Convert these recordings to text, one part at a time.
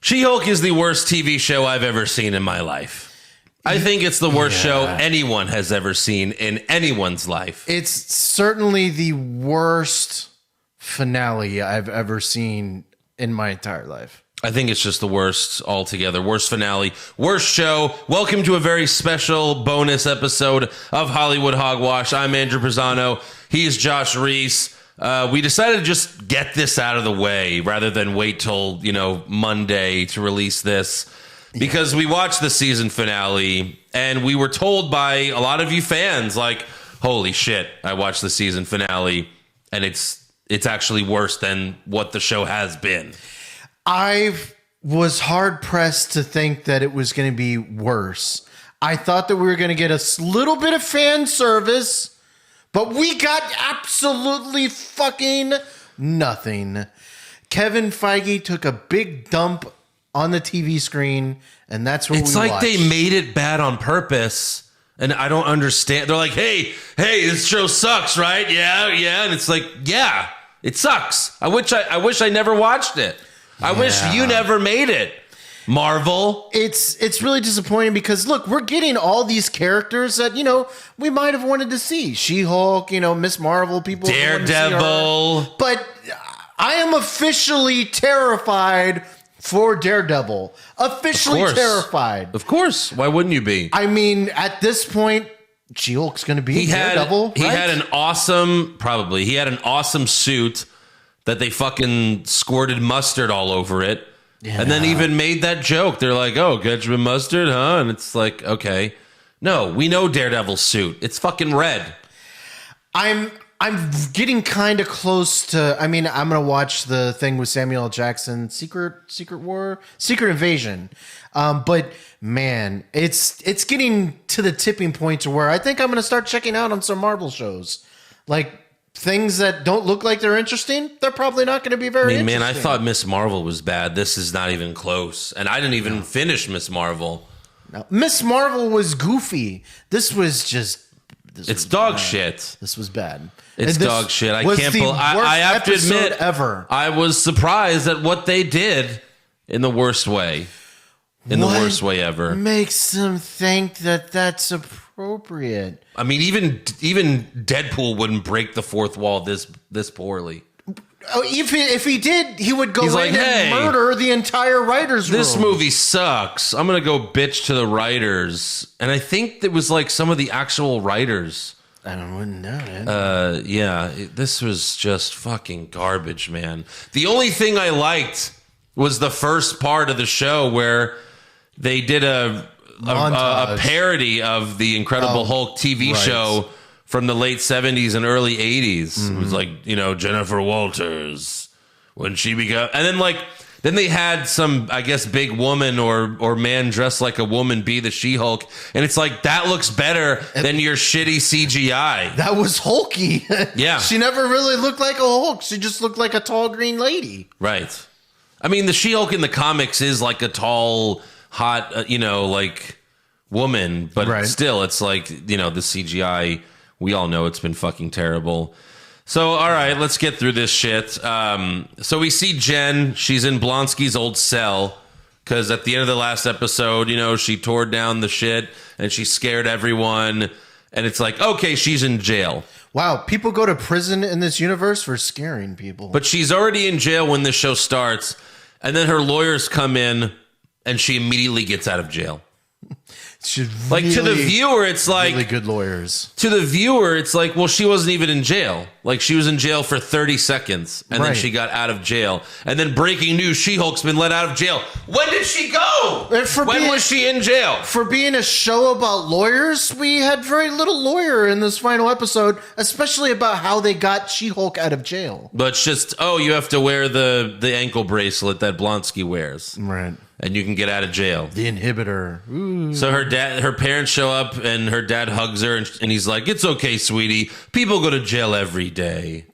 She-Hulk is the worst TV show I've ever seen in my life. I think it's the worst show anyone has ever seen in anyone's life. It's certainly the worst finale I've ever seen in my entire life. I think it's just the worst altogether. Worst finale, worst show. Welcome to a very special bonus episode of Hollywood Hogwash. I'm Andrew Pisano. He's Josh Reese. We decided to just get this out of the way rather than wait till, Monday to release this. Because we watched the season finale and we were told by a lot of you fans, like, holy shit, I watched the season finale and it's actually worse than what the show has been. I was hard pressed to think that it was going to be worse. I thought that we were going to get a little bit of fan service, but we got absolutely fucking nothing. Kevin Feige took a big dump on the TV screen, and that's what we watched. It's like they made it bad on purpose, and I don't understand. They're like, hey, this show sucks, right? Yeah, and it's like, yeah, it sucks. I wish I never watched it. I wish you never made it. Marvel. It's really disappointing because, look, we're getting all these characters that, we might have wanted to see. She-Hulk, Miss Marvel, people. Daredevil. But I am officially terrified for Daredevil. Officially terrified. Of course. Why wouldn't you be? I mean, at this point, She-Hulk's going to be Daredevil, right? He had an awesome suit that they fucking squirted mustard all over it. Yeah. And then even made that joke. They're like, oh, ketchup and mustard, huh? And it's like, okay. No, we know Daredevil's suit. It's fucking red. I'm getting kind of close to. I mean, I'm gonna watch the thing with Samuel L. Jackson, Secret Invasion. But man, it's getting to the tipping point to where I think I'm gonna start checking out on some Marvel shows, like things that don't look like they're interesting. They're probably not going to be very interesting. Man, I thought Miss Marvel was bad. This is not even close, and I didn't even finish Miss Marvel. No. Miss Marvel was goofy. This was dog shit. This was bad. It's dog shit. I can't believe. I have to admit, I was surprised at what they did in the worst way. The worst way ever. Makes them think that that's appropriate. I mean, even Deadpool wouldn't break the fourth wall this poorly. Oh, if he did, he would go and murder the entire writers' room. This movie sucks. I'm gonna go bitch to the writers, and I think it was like some of the actual writers. I wouldn't know it. This was just fucking garbage, man. The only thing I liked was the first part of the show where they did a parody of the Incredible Hulk TV show from the late 70s and early 80s. Mm-hmm. It was like, Jennifer Walters when she began. And then they had some, I guess, big woman or man dressed like a woman be the She-Hulk. And it's like, that looks better than your shitty CGI. That was hulky. Yeah. She never really looked like a Hulk. She just looked like a tall green lady. Right. I mean, the She-Hulk in the comics is like a tall, hot, woman. But still, it's like, the CGI, we all know it's been fucking terrible. So, all right, let's get through this shit. So we see Jen. She's in Blonsky's old cell because at the end of the last episode, she tore down the shit and she scared everyone. And it's like, okay, she's in jail. Wow, people go to prison in this universe for scaring people. But she's already in jail when the show starts. And then her lawyers come in and she immediately gets out of jail. To the viewer, it's like really good lawyers. To the viewer, it's like, well, she wasn't even in jail. Like, she was in jail for 30 seconds, and then she got out of jail. And then breaking news: She-Hulk's been let out of jail. When did she go? When was she in jail? For being a show about lawyers, we had very little lawyer in this final episode, especially about how they got She-Hulk out of jail. But it's just, you have to wear the ankle bracelet that Blonsky wears, right? And you can get out of jail. The inhibitor. Ooh. So her parents show up and her dad hugs her and he's like, "It's okay, sweetie. People go to jail every day."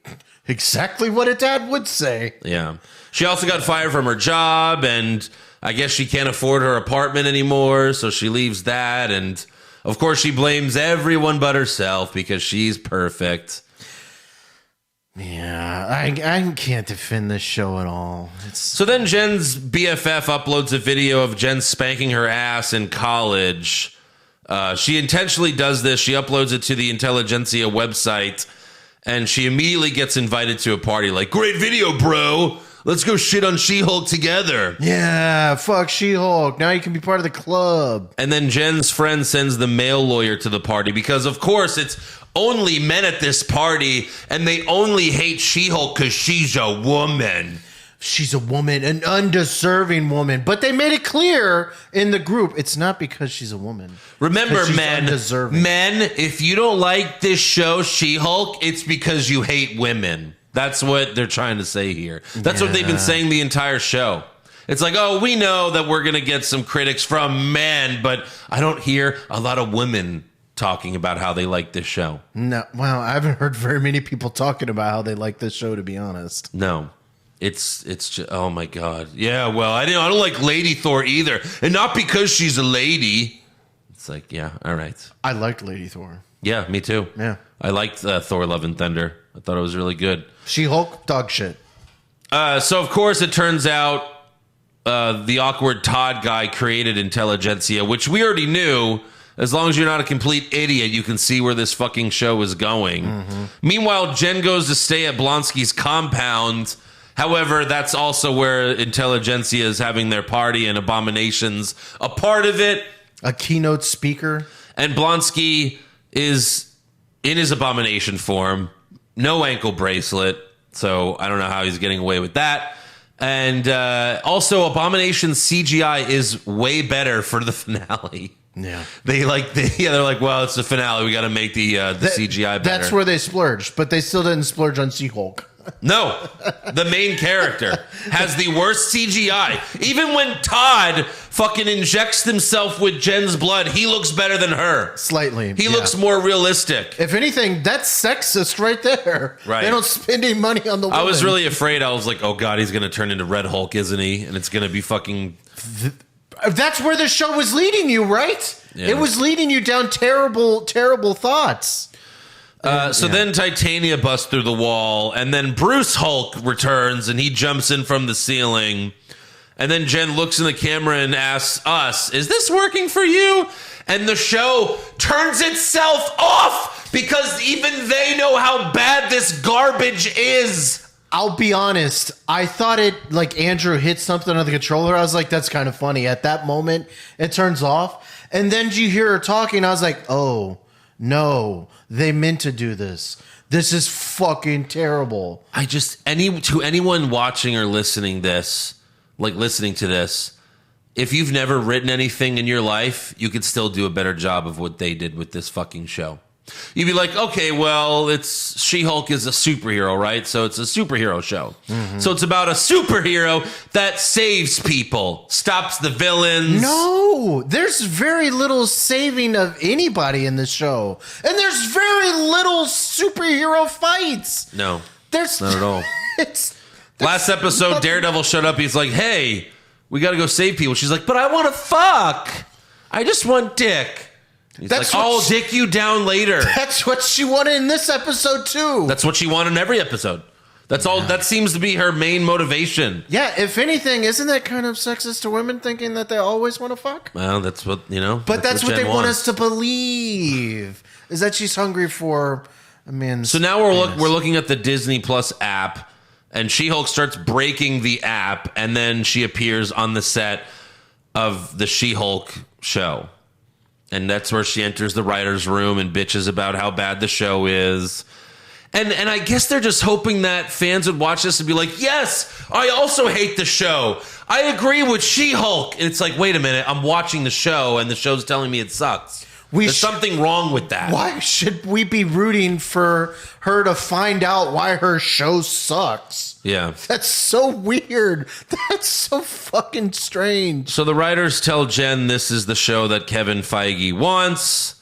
Exactly what a dad would say. Yeah. She also got fired from her job and I guess she can't afford her apartment anymore. So she leaves that. And of course she blames everyone but herself because she's perfect. Yeah, I can't defend this show at all. So then Jen's BFF uploads a video of Jen spanking her ass in college. She intentionally does this. She uploads it to the Intelligentsia website, and she immediately gets invited to a party. Like, great video, bro. Let's go shit on She-Hulk together. Yeah, fuck She-Hulk. Now you can be part of the club. And then Jen's friend sends the male lawyer to the party because, of course, it's only men at this party, and they only hate She-Hulk because she's a woman. She's a woman, an undeserving woman. But they made it clear in the group, it's not because she's a woman. Remember, men, undeserving. if you don't like this show, She-Hulk, it's because you hate women. That's what they're trying to say here. That's what they've been saying the entire show. It's like, oh, we know that we're going to get some critics from men, but I don't hear a lot of women talking about how they like this show. No, well, I haven't heard very many people talking about how they like this show, to be honest. No. It's just, oh my God. Yeah, well, I don't like Lady Thor either. And not because she's a lady. It's like, yeah, all right. I liked Lady Thor. Yeah, me too. Yeah. I liked Thor Love and Thunder. I thought it was really good. She-Hulk, dog shit. So, of course, it turns out the awkward Todd guy created Intelligentsia, which we already knew. As long as you're not a complete idiot, you can see where this fucking show is going. Mm-hmm. Meanwhile, Jen goes to stay at Blonsky's compound. However, that's also where Intelligentsia is having their party, and Abomination's a part of it. A keynote speaker. And Blonsky is in his Abomination form. No ankle bracelet. So I don't know how he's getting away with that. And also, Abomination's CGI is way better for the finale. Yeah, they're like, well, it's the finale. We got to make the CGI better. That's where they splurged, but they still didn't splurge on She-Hulk. No, the main character has the worst CGI. Even when Todd fucking injects himself with Jen's blood, he looks better than her. Slightly. He looks more realistic. If anything, that's sexist right there. Right. They don't spend any money on the woman. I was really afraid. I was like, oh God, he's going to turn into Red Hulk, isn't he? And it's going to be fucking... That's where the show was leading you, right? Yeah. It was leading you down terrible, terrible thoughts. Then Titania busts through the wall, and then Bruce Hulk returns, and he jumps in from the ceiling. And then Jen looks in the camera and asks us, is this working for you? And the show turns itself off because even they know how bad this garbage is. I'll be honest. I thought it, like Andrew hit something on the controller. I was like, that's kind of funny. At that moment, it turns off. And then you hear her talking. I was like, oh, no, they meant to do this. This is fucking terrible. To anyone watching or listening to this, if you've never written anything in your life, you could still do a better job of what they did with this fucking show. You'd be like, okay, well, it's She-Hulk is a superhero, right? So it's a superhero show. Mm-hmm. So it's about a superhero that saves people, stops the villains. No, there's very little saving of anybody in the show. And there's very little superhero fights. No, there's not at all. Last episode, Daredevil showed up. He's like, hey, we got to go save people. She's like, but I want to fuck. I just want dick. He's like, I'll dick you down later. That's what she wanted in this episode, too. That's what she wanted in every episode. That's all. That seems to be her main motivation. Yeah, if anything, isn't that kind of sexist to women thinking that they always want to fuck? Well, that's what, But that's what they want us to believe, is that she's hungry for a man's So now we're looking at the Disney Plus app, and She-Hulk starts breaking the app, and then she appears on the set of the She-Hulk show. And that's where she enters the writer's room and bitches about how bad the show is. And I guess they're just hoping that fans would watch this and be like, yes, I also hate the show. I agree with She-Hulk. And it's like, wait a minute, I'm watching the show and the show's telling me it sucks. There's something wrong with that. Why should we be rooting for her to find out why her show sucks? Yeah. That's so weird. That's so fucking strange. So the writers tell Jen this is the show that Kevin Feige wants.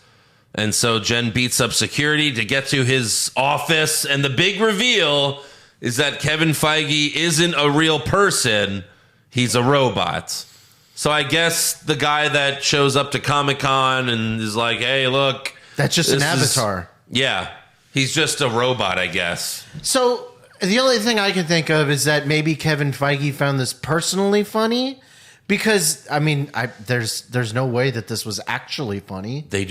And so Jen beats up security to get to his office. And the big reveal is that Kevin Feige isn't a real person. He's a robot. So I guess the guy that shows up to Comic-Con and is like, hey, look. That's just an avatar. Yeah. He's just a robot, I guess. So the only thing I can think of is that maybe Kevin Feige found this personally funny, because I mean, there's no way that this was actually funny. They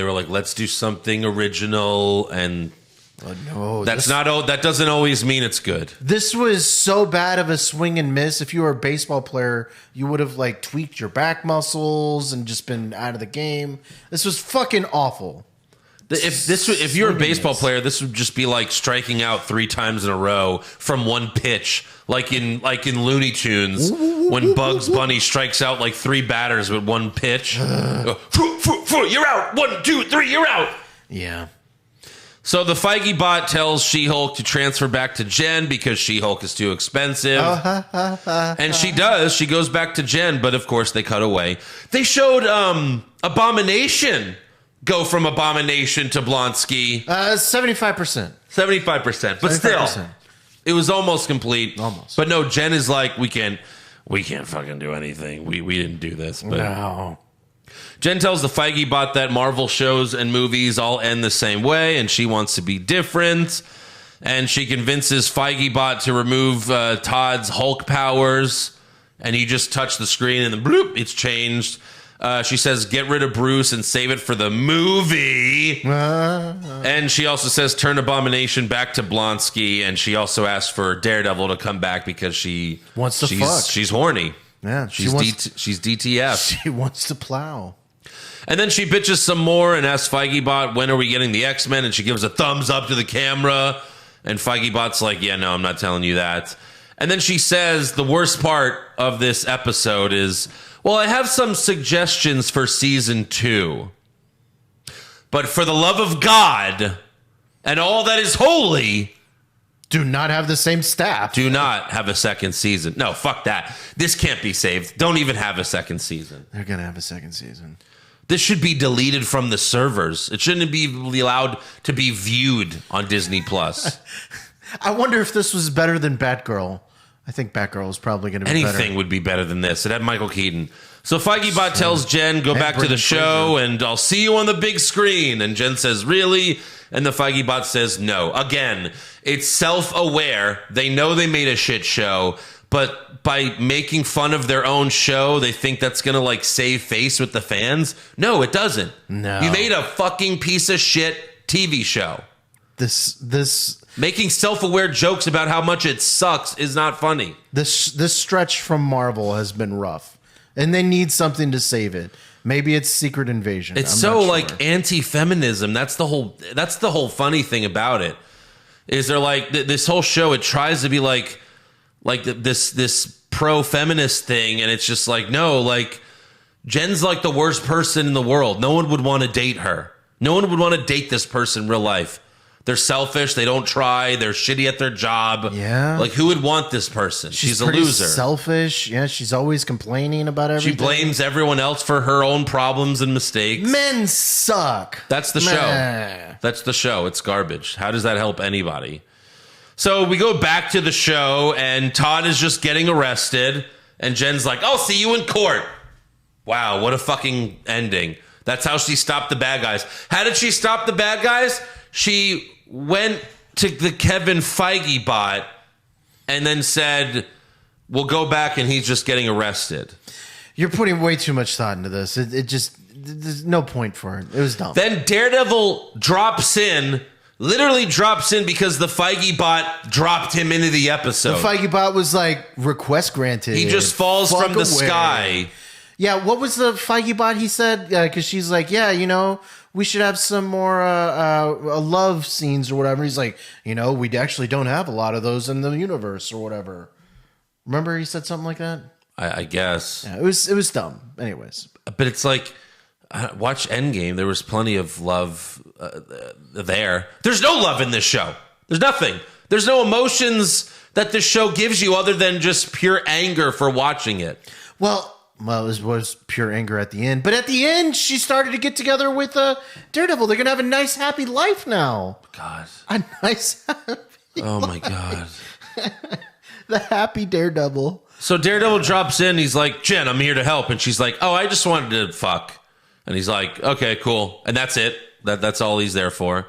were like, let's do something original, and that doesn't always mean it's good. This was so bad of a swing and miss. If you were a baseball player, you would have like tweaked your back muscles and just been out of the game. This was fucking awful. If you're a baseball player, this would just be like striking out 3 times in a row from one pitch, like in Looney Tunes when Bugs Bunny strikes out like 3 batters with one pitch. You're out. 1, 2, 3. You're out. Yeah. So the Feige bot tells She-Hulk to transfer back to Jen because She-Hulk is too expensive. And she does. She goes back to Jen, but of course they cut away. They showed Abomination go from Abomination to Blonsky. 75%. 75%. But 75%. Still, it was almost complete. Almost. But no, Jen is like, we can't fucking do anything. We didn't do this. But No. Jen tells the Feige bot that Marvel shows and movies all end the same way, and she wants to be different. And she convinces Feige bot to remove Todd's Hulk powers, and he just touched the screen, and then bloop, it's changed. She says, get rid of Bruce and save it for the movie. And she also says, turn Abomination back to Blonsky. And she also asks for Daredevil to come back because she wants to fuck. She's horny. Yeah, she's DTF. She wants to plow. And then she bitches some more and asks Feigebot, when are we getting the X-Men? And she gives a thumbs up to the camera. And Feigebot's like, yeah, no, I'm not telling you that. And then she says the worst part of this episode is, well, I have some suggestions for season 2. But for the love of God and all that is holy, do not have the same staff. Do not have a second season. No, fuck that. This can't be saved. Don't even have a second season. They're going to have a second season. This should be deleted from the servers. It shouldn't be allowed to be viewed on Disney Plus. I wonder if this was better than Batgirl. I think Batgirl is probably going to be better. Anything would be better than this. It had Michael Keaton. So Feigebot tells Jen, go back to the show and I'll see you on the big screen. And Jen says, really? And the Feigebot says, no. Again, it's self-aware. They know they made a shit show, but by making fun of their own show, they think that's going to like save face with the fans. No, it doesn't. No. You made a fucking piece of shit TV show. This Making self-aware jokes about how much it sucks is not funny. This stretch from Marvel has been rough, and they need something to save it. Maybe it's Secret Invasion. It's I'm so not sure. like anti-feminism. That's the whole funny thing about it. Is they're like this whole show? It tries to be like this pro-feminist thing, and it's just like, no, like Jen's like the worst person in the world. No one would want to date her. No one would want to date this person in real life. They're selfish. They don't try. They're shitty at their job. Yeah. Like, who would want this person? She's a loser. Selfish. Yeah, she's always complaining about everything. She blames everyone else for her own problems and mistakes. Men suck. That's the show. That's the show. It's garbage. How does that help anybody? So we go back to the show, and Todd is just getting arrested, and Jen's like, I'll see you in court. Wow, what a fucking ending. That's how she stopped the bad guys. How did she stop the bad guys? She went to the Kevin Feige bot and then said, we'll go back and he's just getting arrested. You're putting way too much thought into this. It just, there's no point for it. It was dumb. Then Daredevil literally drops in because the Feige bot dropped him into the episode. The Feige bot was like, request granted. He just falls from the sky. Yeah, what was the Feige bot he said? Because she's like, yeah, you know, we should have some more love scenes or whatever. He's like, you know, we actually don't have a lot of those in the universe or whatever. Remember he said something like that? I guess. Yeah, it was dumb. Anyways. But it's like, watch Endgame. There was plenty of love there. There's no love in this show. There's nothing. There's no emotions that this show gives you other than just pure anger for watching it. Well, it was pure anger at the end. But at the end, she started to get together with Daredevil. They're going to have a nice, happy life now. God. A nice, happy Oh, my life. God. The happy Daredevil. So Daredevil drops in. He's like, Jen, I'm here to help. And she's like, oh, I just wanted to fuck. And he's like, okay, cool. And that's it. That's all he's there for.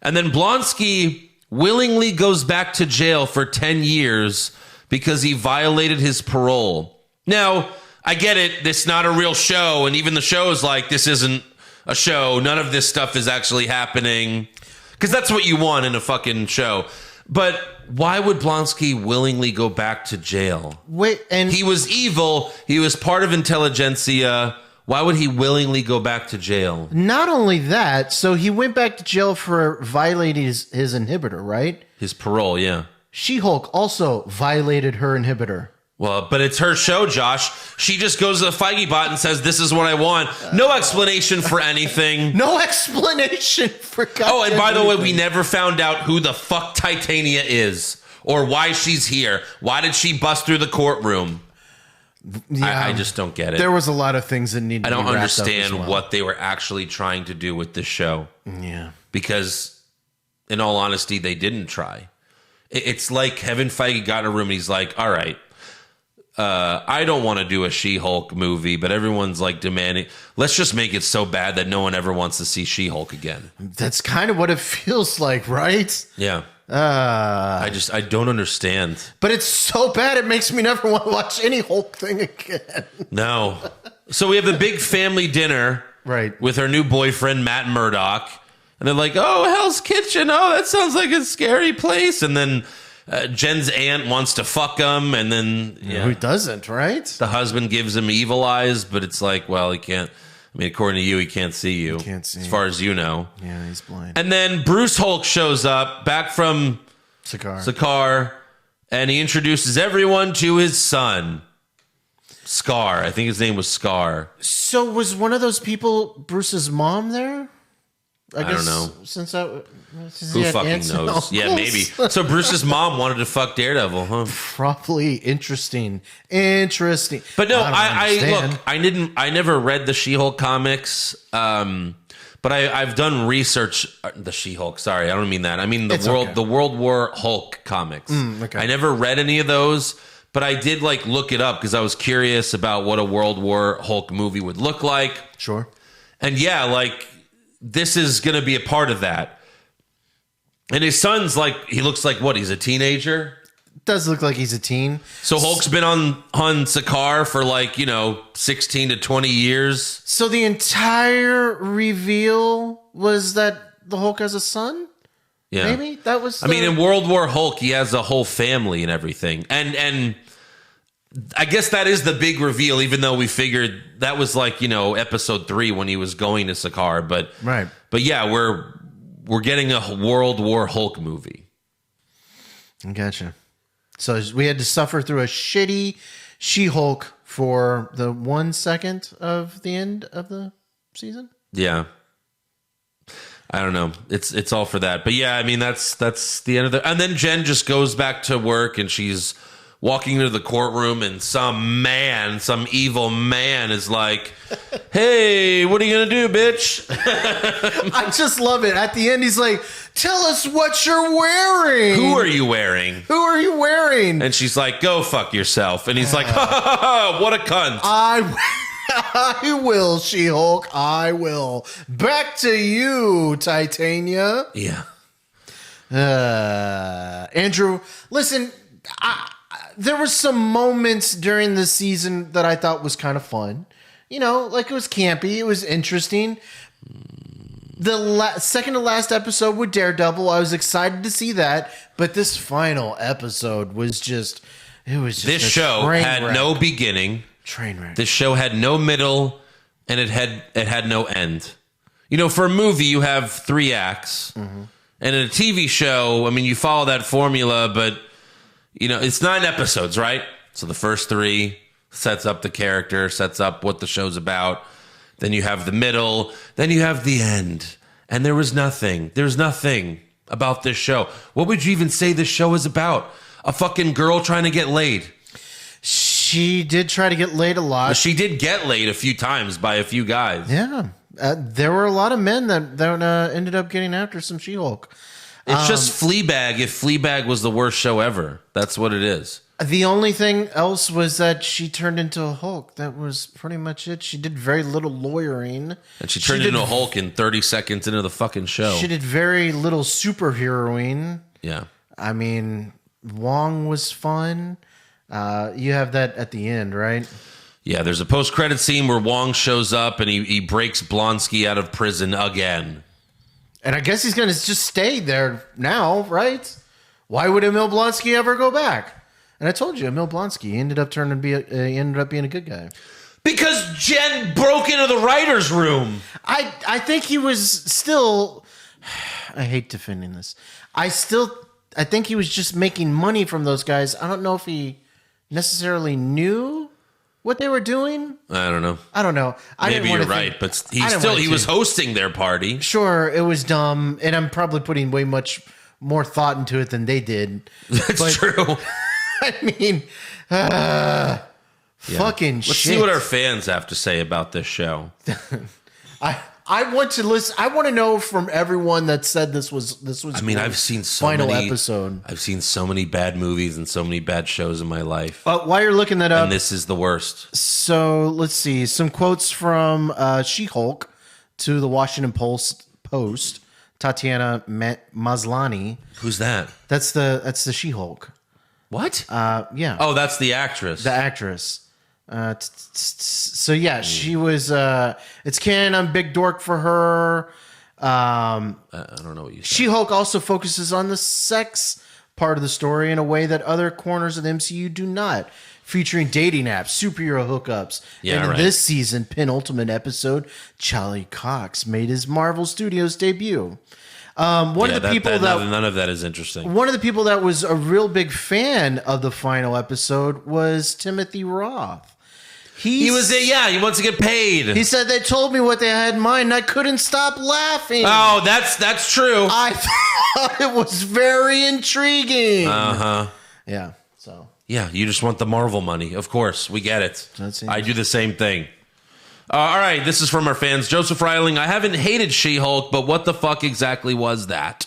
And then Blonsky willingly goes back to jail for 10 years because he violated his parole. Now, I get it. This is not a real show. And even the show is like, this isn't a show. None of this stuff is actually happening. Because that's what you want in a fucking show. But why would Blonsky willingly go back to jail? Wait, and He was evil. He was part of intelligentsia. Why would he willingly go back to jail? not only that, so he went back to jail for violating his inhibitor, right? His parole, yeah. She-Hulk also violated her inhibitor. Well, but it's her show, Josh. She just goes to the Feige bot and says, this is what I want. No explanation for anything. No explanation for Oh, and by the way, we anything. never found out who the fuck Titania is or why she's here. Why did she bust through the courtroom? Yeah, I just don't get it. there was a lot of things that needed I to don't be wrapped up as understand well. what they were actually trying to do with this show. Yeah. Because, in all honesty, they didn't try. It's like Kevin Feige got in a room and he's like, all right, I don't want to do a She-Hulk movie, but everyone's like demanding, let's just make it so bad that no one ever wants to see She-Hulk again. That's kind of what it feels like, right? Yeah. I don't understand. But it's so bad it makes me never want to watch any Hulk thing again. No. So we have the big family dinner Right. with her new boyfriend, Matt Murdock. And they're like, oh, Hell's Kitchen. Oh, that sounds like a scary place. And then Jen's aunt wants to fuck him. And then Who doesn't, right? the husband gives him evil eyes. But it's like, well, he can't. I mean, according to you, he can't see you. He can't see. As far as you know. Yeah, he's blind. And then Bruce Hulk shows up back from Cigar. Sakaar. And he introduces everyone to his son, Scar. I think his name was Scar. So was one of those people Bruce's mom there? I don't know. Since that, since Who he had fucking aunts and knows? Yeah, uncles? maybe. So Bruce's mom wanted to fuck Daredevil, huh? Probably interesting. But no, don't understand. look. I never read the She-Hulk comics, but I've done research. The She-Hulk. Sorry, I don't mean that. I mean It's the okay. World War Hulk comics. okay. I never read any of those, but I did like look it up because I was curious about what a World War Hulk movie would look like. Sure. And yeah, like this is going to be a part of that. And his son's like, he looks like what? He's a teenager. Does look like he's a teen. So Hulk's been on Sakaar for like, 16 to 20 years. So the entire reveal was that the Hulk has a son? Yeah. Maybe? That was I mean, in World War Hulk, he has a whole family and everything. And I guess that is the big reveal, even though we figured that was like, episode 3 when he was going to Sakaar. But Right. But yeah, we're getting a World War Hulk movie. Gotcha. So we had to suffer through a shitty She-Hulk for the 1 second of the end of the season? Yeah. I don't know. It's all for that. But yeah, I mean that's the end of the. And then Jen just goes back to work and she's walking into the courtroom and some evil man is like, "Hey, what are you going to do, bitch?" I just love it. At the end he's like, "Tell us what you're wearing." Who are you wearing? Who are you wearing? And she's like, "Go fuck yourself." And he's like, "Ha ha ha, ha, what a cunt." I will, She-Hulk. I will. Back to you, Titania. Yeah. Andrew, listen, there were some moments during the season that I thought was kind of fun. Like it was campy. It was interesting. The second to last episode with Daredevil, I was excited to see that. But this final episode was just, This a show train had wreck. no beginning. Train wreck. This show had no middle, and it had no end. For a movie, you have 3 acts, and in a TV show, I mean, you follow that formula, but it's 9 episodes, right? So the first 3 sets up the character, sets up what the show's about. Then you have the middle, then you have the end, and there was nothing. There's nothing about this show. What would you even say this show is about? A fucking girl trying to get laid. She did try to get laid a lot. She did get laid a few times by a few guys. Yeah. There were a lot of men that ended up getting after some She-Hulk. It's just Fleabag if Fleabag was the worst show ever. That's what it is. The only thing else was that she turned into a Hulk. That was pretty much it. She did very little lawyering. And she turned into a Hulk in 30 seconds into the fucking show. She did very little superheroing. Yeah. I mean, Wong was fun. You have that at the end, right? Yeah, there's a post-credit scene where Wong shows up and he breaks Blonsky out of prison again. And I guess he's going to just stay there now, right? Why would Emil Blonsky ever go back? And I told you, Emil Blonsky ended up being a good guy. Because Jen broke into the writer's room. I think he was still... I hate defending this. I think he was just making money from those guys. I don't know if he necessarily knew what they were doing. I don't know. Maybe you're right, but he was hosting their party. Sure, it was dumb, and I'm probably putting way much more thought into it than they did. That's true. I mean, fucking Let's shit. see what our fans have to say about this show. I want to listen. I want to know from everyone that said this was. I mean, I've seen so final many episode. I've seen so many bad movies and so many bad shows in my life. While you're looking that up, And this is the worst. so let's see some quotes from She-Hulk to the Washington Post. Tatiana Maslany. Who's that? That's the She-Hulk. What? Yeah. Oh, that's the actress. The actress. So yeah, she was. It's canon. I'm big dork for her. I don't know what you said. She-Hulk also focuses on the sex part of the story in a way that other corners of the MCU do not, featuring dating apps, superhero hookups, and in this season penultimate episode, Charlie Cox made his Marvel Studios debut. None of that is interesting. One of the people that was a real big fan of the final episode was Timothy Roth. He wants to get paid. He said they told me what they had in mind and I couldn't stop laughing. Oh, that's true. I thought it was very intriguing. Uh-huh. Yeah. So yeah, you just want the Marvel money. Of course, we get it. I do the same thing. All right, this is from our fans. Joseph Reiling, I haven't hated She-Hulk, but what the fuck exactly was that?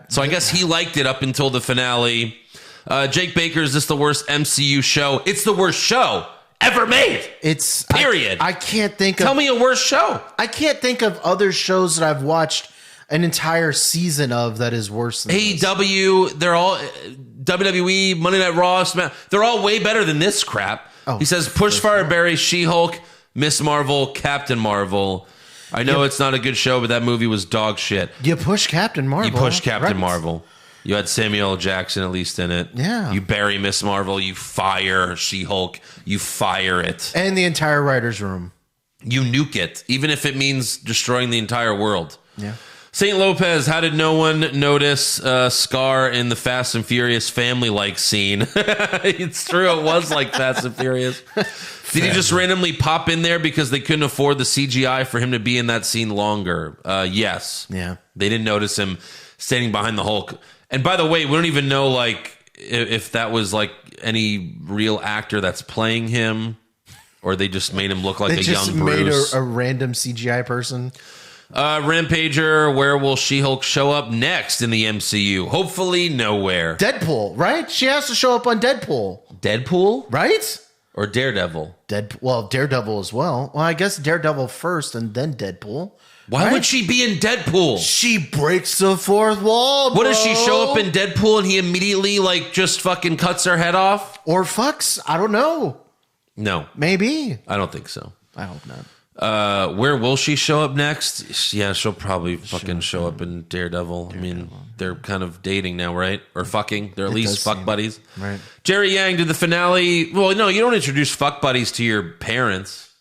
So I guess he liked it up until the finale. Jake Baker, is this the worst MCU show? It's the worst show ever made. It's period. I can't think Tell me a worse show. I can't think of other shows that I've watched an entire season of that is worse than AEW, they're all WWE, Monday Night Raw, they're all way better than this crap. He says Push Fireberry, She-Hulk, Miss Marvel, Captain Marvel. I know it's not a good show, but that movie was dog shit. You push Captain Marvel. You push Captain Marvel. You had Samuel L. Jackson at least in it. Yeah. You bury Miss Marvel. You fire She-Hulk. You fire it. And the entire writer's room. You nuke it, even if it means destroying the entire world. Yeah. St. Lopez, how did no one notice Scar in the Fast and Furious family-like scene? It's true, it was like Fast and Furious. Did he just randomly pop in there because they couldn't afford the CGI for him to be in that scene longer? Yes. Yeah. They didn't notice him standing behind the Hulk. And by the way, we don't even know like if that was like any real actor that's playing him, or they just made him look like a young Bruce. Made a random CGI person. Rampager, where will She-Hulk show up next in the MCU? Hopefully nowhere. Deadpool, right? She has to show up on Deadpool. Deadpool? Right? Or Daredevil? Daredevil as well. Well, I guess Daredevil first and then Deadpool. Why would she be in Deadpool? She breaks the fourth wall, bro. What does she show up in Deadpool and he immediately like just fucking cuts her head off? Or fucks? I don't know. No. Maybe. I don't think so. I hope not. Where will she show up next? Yeah, she'll probably fucking show up in Daredevil. I mean, they're kind of dating now, right? Or fucking. They're at least fuck buddies. Right. Jerry Yang did the finale. Well, no, you don't introduce fuck buddies to your parents.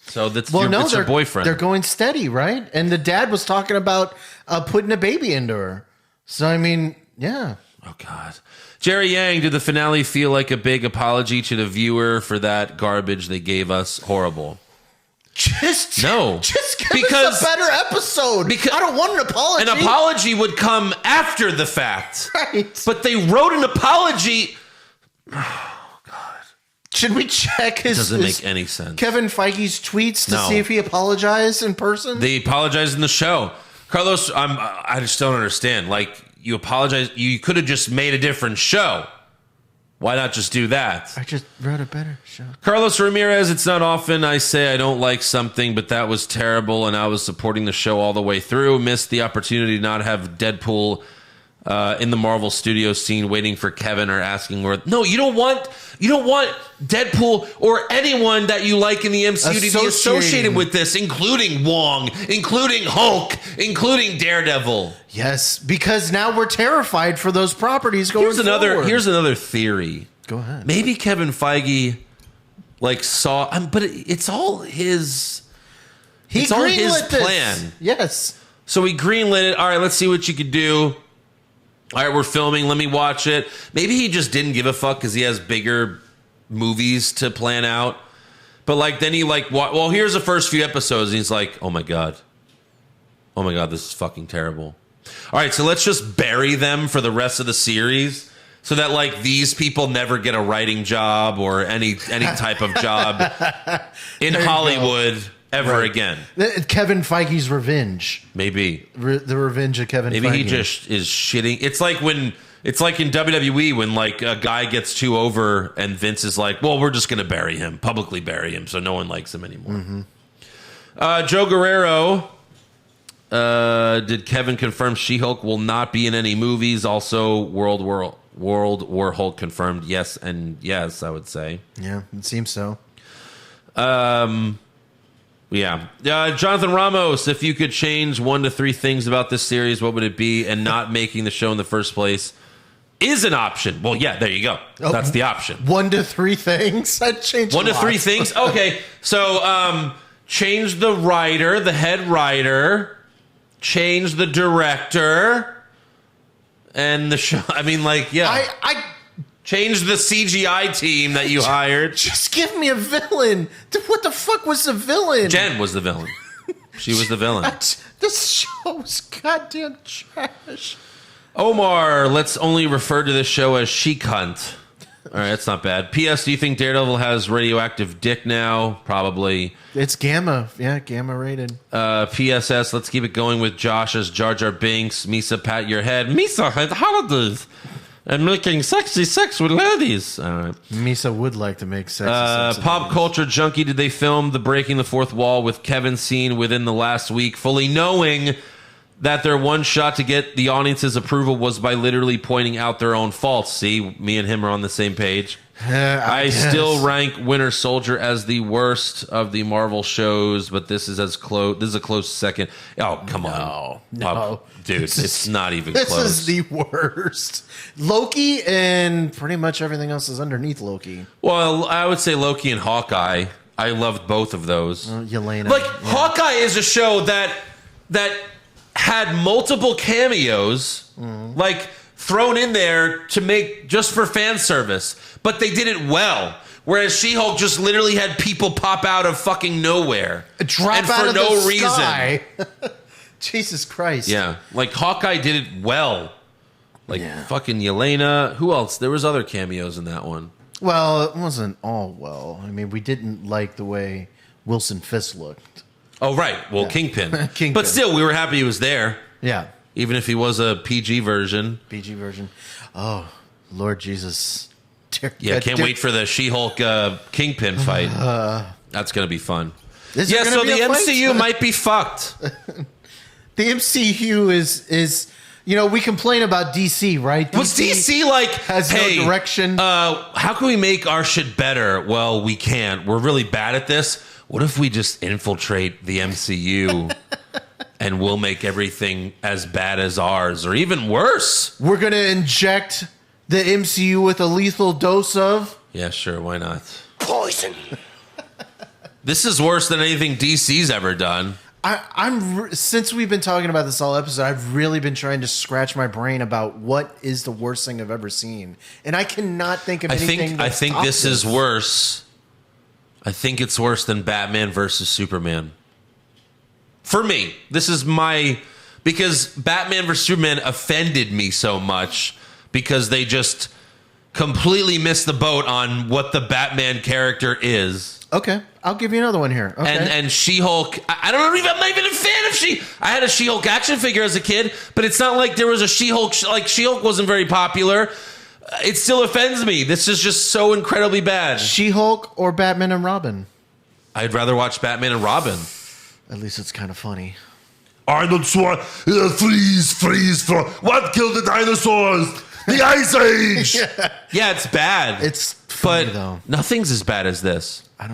So it's your boyfriend. They're going steady, right? And the dad was talking about putting a baby into her. So, I mean, yeah. Oh, God. Jerry Yang, did the finale feel like a big apology to the viewer for that garbage they gave us? Horrible. Just give us a better episode. Because I don't want an apology. An apology would come after the fact. Right. But they wrote an apology. Oh, God. Should we check his... Doesn't make any sense. Kevin Feige's tweets to see if he apologized in person? They apologized in the show. Carlos, I just don't understand. Like, you apologize. You could have just made a different show. Why not just do that? I just wrote a better show. Carlos Ramirez, it's not often I say I don't like something, but that was terrible, and I was supporting the show all the way through. Missed the opportunity to not have Deadpool in the Marvel Studios scene waiting for Kevin or asking where... No, you don't want Deadpool or anyone that you like in the MCU to be associated with this, including Wong, including Hulk, including Daredevil. Yes, because now we're terrified for those properties going forward. Here's another theory. Go ahead. Maybe Kevin Feige saw... but it's all his... It's all his plan. Yes. So he greenlit it. All right, let's see what you could do. All right, we're filming. Let me watch it. Maybe he just didn't give a fuck because he has bigger movies to plan out. But then he well, here's the first few episodes. And he's like, oh my God, this is fucking terrible. All right, so let's just bury them for the rest of the series so that these people never get a writing job or any type of job in Hollywood ever again. Kevin Feige's revenge. Maybe. The revenge of Kevin Feige. Maybe he just is shitting. It's like in WWE when a guy gets too over and Vince is like, well, we're just going to publicly bury him so no one likes him anymore. Mm-hmm. Joe Guerrero, did Kevin confirm She-Hulk will not be in any movies? Also, World War Hulk confirmed. Yes and yes, I would say. Yeah, it seems so. Yeah. Jonathan Ramos, if you could change 1 to 3 things about this series, what would it be? And not making the show in the first place is an option. Well, yeah, there you go. Oh, that's the option. 1 to 3 things? I'd change 1 to 3 things? Okay. So, change the writer, the head writer, change the director, and the show. I mean, yeah. Change the CGI team that you hired. Just give me a villain. What the fuck was the villain? Jen was the villain. She was the villain. This show's goddamn trash. Omar, let's only refer to this show as She-Cunt. All right, that's not bad. P.S. Do you think Daredevil has radioactive dick now? Probably. It's gamma. Yeah, gamma rated. PSS, let's keep it going with Josh as Jar Jar Binks. Misa, pat your head. Misa had holidays. And making sexy sex with ladies. All right. Misa would like to make sexy sex with Pop ladies. Culture Junkie, did they film the Breaking the Fourth Wall with Kevin scene within the last week, fully knowing that their one shot to get the audience's approval was by literally pointing out their own faults? See, me and him are on the same page. I still rank Winter Soldier as the worst of the Marvel shows, but this is a close second. Oh, come on. No. Dude, it's not even close. This is the worst. Loki and pretty much everything else is underneath Loki. Well, I would say Loki and Hawkeye. I loved both of those. Yelena. Hawkeye is a show that had multiple cameos, thrown in there to make just for fan service, but they did it well. Whereas She-Hulk just literally had people pop out of fucking nowhere, drop out of no reason. Jesus Christ! Yeah, Hawkeye did it well. Fucking Yelena. Who else? There was other cameos in that one. Well, it wasn't all well. I mean, we didn't like the way Wilson Fisk looked. Oh right, well, yeah. Kingpin. But still, we were happy he was there. Yeah. Even if he was a PG version. Oh, Lord Jesus. Can't wait for the She-Hulk Kingpin fight. That's going to be fun. So the MCU might be fucked. The MCU is we complain about DC, right? Was DC has no direction? How can we make our shit better? Well, we can't. We're really bad at this. What if we just infiltrate the MCU and we'll make everything as bad as ours or even worse? We're going to inject the MCU with a lethal dose of... Yeah, sure. Why not? Poison. This is worse than anything DC's ever done. Since we've been talking about this all episode, I've really been trying to scratch my brain about what is the worst thing I've ever seen. And I cannot think of anything I think this is worse. I think it's worse than Batman versus Superman. For me, this is because Batman versus Superman offended me so much because they just completely missed the boat on what the Batman character is. Okay, I'll give you another one here. Okay. And She-Hulk, I'm not even a fan of I had a She-Hulk action figure as a kid, but it's not like there was a She-Hulk, She-Hulk wasn't very popular. it still offends me. This is just so incredibly bad. She-Hulk or Batman and Robin? I'd rather watch Batman and Robin. At least it's kind of funny. Arnold Schwarzenegger, freeze. What killed the dinosaurs? The Ice Age. Yeah, it's bad. It's funny, though. Nothing's as bad as this. I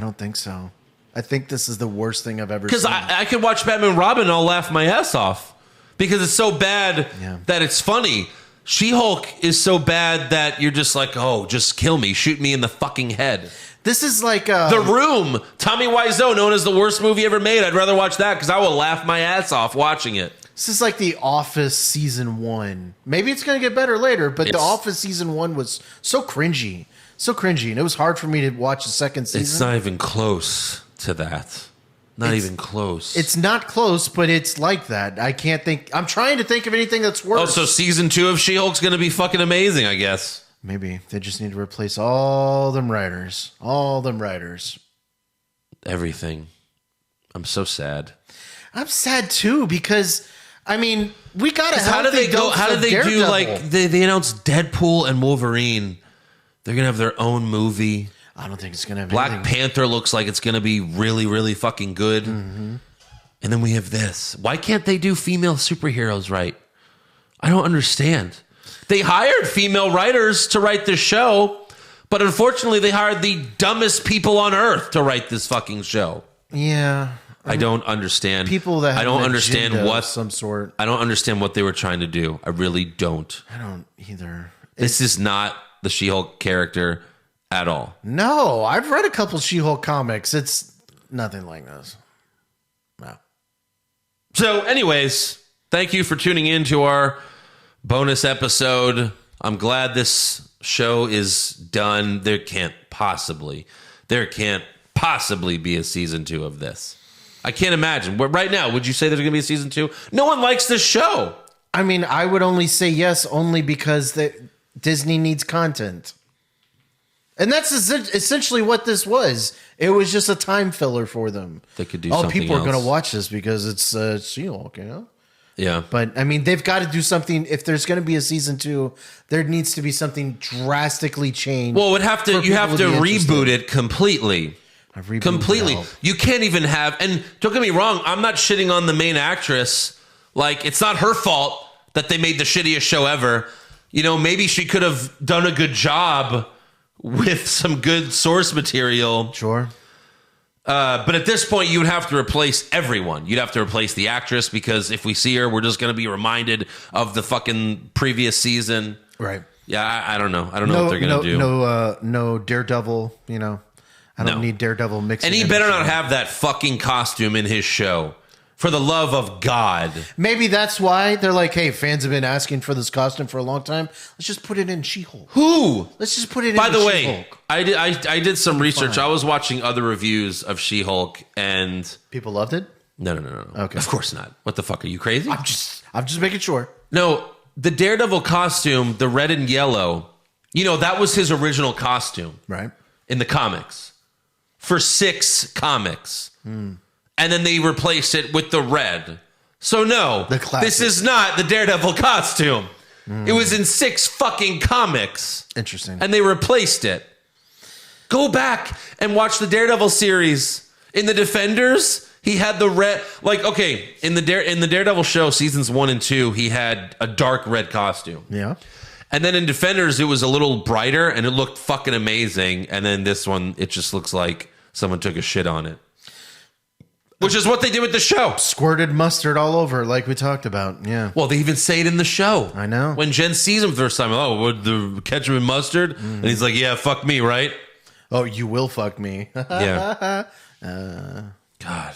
don't think so. I think this is the worst thing I've ever Because seen. I could watch Batman and Robin and I'll laugh my ass off. Because it's so bad that it's funny. She-Hulk is so bad that you're just like, oh, just kill me. Shoot me in the fucking head. This is like The Room. Tommy Wiseau, known as the worst movie ever made. I'd rather watch that because I will laugh my ass off watching it. This is like The Office season 1. Maybe it's going to get better later, but The Office season 1 was so cringy. And it was hard for me to watch the second season. It's not even close to that. Not even close. It's not close, but it's like that. I can't think. I'm trying to think of anything that's worse. Oh, so season 2 of She-Hulk's going to be fucking amazing, I guess. Maybe they just need to replace all them writers. Everything. I'm so sad. I'm sad too because I mean we got to. How do they go? How do they do like they announced Deadpool and Wolverine? They're gonna have their own movie. I don't think it's gonna have Black anything. Panther looks like it's gonna be really, really fucking good. Mm-hmm. And then we have this. Why can't they do female superheroes right? I don't understand. They hired female writers to write this show, but unfortunately they hired the dumbest people on earth to write this fucking show. Yeah, I don't understand. people that have I don't an understand agenda what of some sort. I don't understand what they were trying to do. I really don't. I don't either. This is not the She-Hulk character at all. No, I've read a couple She-Hulk comics. It's nothing like this. No. So, anyways, thank you for tuning in to our bonus episode. I'm glad this show is done. There can't possibly be a season 2 of this. I can't imagine. But right now, would you say there's going to be a season 2? No one likes this show. I mean, I would only say yes only because Disney needs content. And that's essentially what this was. It was just a time filler for them. They could do something people are else. going to watch this because it's She-Hulk, you know? Yeah. But, I mean, they've got to do something. If there's going to be a season 2, there needs to be something drastically changed. Well, you have to reboot it completely. Completely. You can't even have, and don't get me wrong, I'm not shitting on the main actress. Like, it's not her fault that they made the shittiest show ever. You know, maybe she could have done a good job with some good source material. Sure. But at this point, you would have to replace everyone. You'd have to replace the actress because if we see her, we're just going to be reminded of the fucking previous season. Right. Yeah, I don't know. I don't know what they're going to do. No Daredevil, you know. I don't need Daredevil mixing. And he better not have that fucking costume in his show. For the love of God. Maybe that's why they're like, hey, fans have been asking for this costume for a long time. Let's just put it in She-Hulk. Who? Let's just put it By in the She-Hulk. way, I did some research. I was watching other reviews of She-Hulk and... People loved it? No. Okay. Of course not. What the fuck? Are you crazy? I'm just making sure. No, the Daredevil costume, the red and yellow, you know, that was his original costume. Right. In the comics. For 6 comics. And then they replaced it with the red. So no, this is not the Daredevil costume. It was in 6 fucking comics. Interesting. And they replaced it. Go back and watch the Daredevil series. In the Defenders, he had the red, like, okay, in the Daredevil show, seasons 1 and 2, he had a dark red costume. Yeah. And then in Defenders, it was a little brighter and it looked fucking amazing. And then this one, it just looks like someone took a shit on it. Which is what they did with the show. Squirted mustard all over, like we talked about. Yeah. Well, they even say it in the show. I know. When Jen sees him the first time, oh, would the ketchup and mustard? And he's like, yeah, fuck me, right? Oh, you will fuck me. Yeah. God.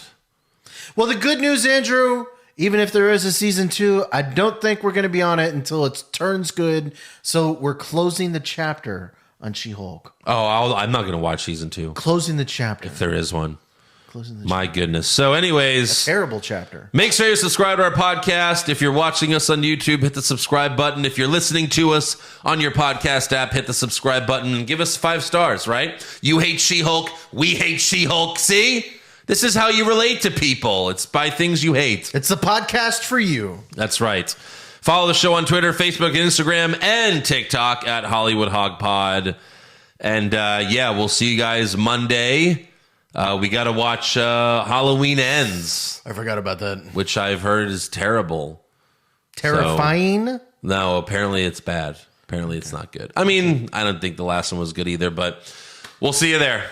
Well, the good news, Andrew, even if there is a season 2, I don't think we're going to be on it until it turns good. So we're closing the chapter on She-Hulk. Oh, I'm not going to watch season 2. Closing the chapter. If there is one. Closing the My goodness. So anyways. terrible chapter. Make sure you subscribe to our podcast. If you're watching us on YouTube, hit the subscribe button. If you're listening to us on your podcast app, hit the subscribe button and give us 5 stars, right? You hate She-Hulk. We hate She-Hulk. See? This is how you relate to people. It's by things you hate. It's a podcast for you. That's right. Follow the show on Twitter, Facebook, Instagram, and TikTok at Hollywood Hog Pod. And we'll see you guys Monday. We got to watch Halloween Ends. I forgot about that. Which I've heard is terrible. Terrifying? No, apparently it's bad. Apparently it's not good. I mean, I don't think the last one was good either, but we'll see you there.